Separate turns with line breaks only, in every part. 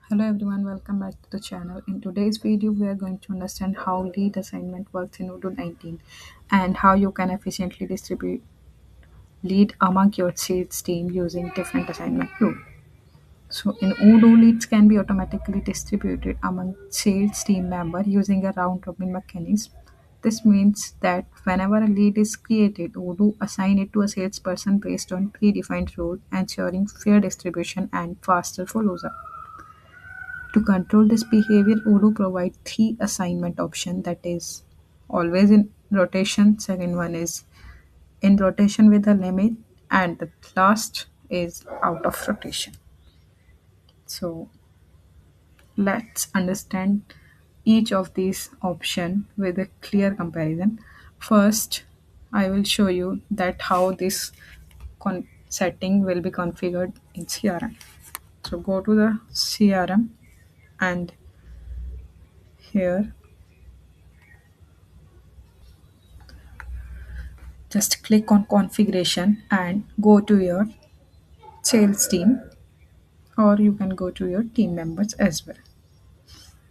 Hello everyone, welcome back to the channel. In today's video, we are going to understand how lead assignment works in Odoo 19 and how you can efficiently distribute lead among your sales team using different assignment rules. So in Odoo, leads can be automatically distributed among sales team member using a round robin mechanism. This means that whenever a lead is created, Odoo assign it to a salesperson based on predefined rule, ensuring fair distribution and faster follow-up. To control this behavior, Odoo provides three assignment options, that is always in rotation, second one is in rotation with a limit, and the last is out of rotation. So let's understand each of these option with a clear comparison. First, I will show you that how this setting will be configured in CRM. So go to the CRM and here just click on configuration and go to your sales team, or you can go to your team members as well.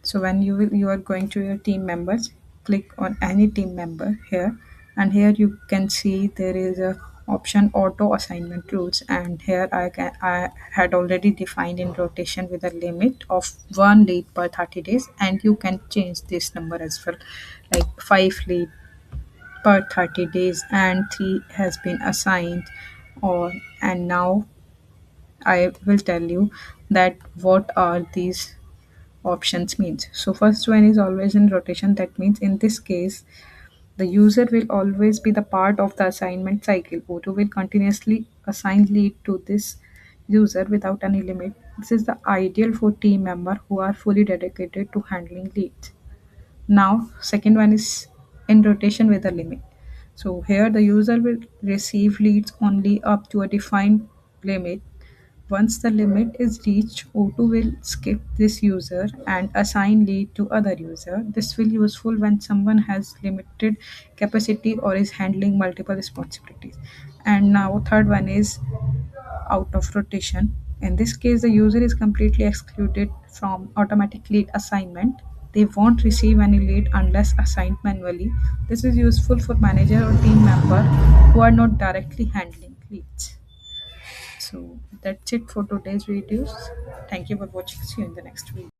So when you are going to your team members, click on any team member here, and here you can see there is a option auto assignment rules, and here I had already defined in rotation with a limit of one lead per 30 days, and you can change this number as well, like 5 lead per 30 days and 3 has been assigned. Or and now I will tell you that what are these options means. So first one is always in rotation. That means in this case the user will always be the part of the assignment cycle. Odoo will continuously assign lead to this user without any limit. This is the ideal for team member who are fully dedicated to handling leads. Now, second one is in rotation with a limit. So here the user will receive leads only up to a defined limit. Once the limit is reached, Odoo will skip this user and assign lead to other user. This will useful when someone has limited capacity or is handling multiple responsibilities. And now third one is out of rotation. In this case, the user is completely excluded from automatic lead assignment. They won't receive any lead unless assigned manually. This is useful for manager or team member who are not directly handling leads. So that's it for today's videos. Thank you for watching. See you in the next video.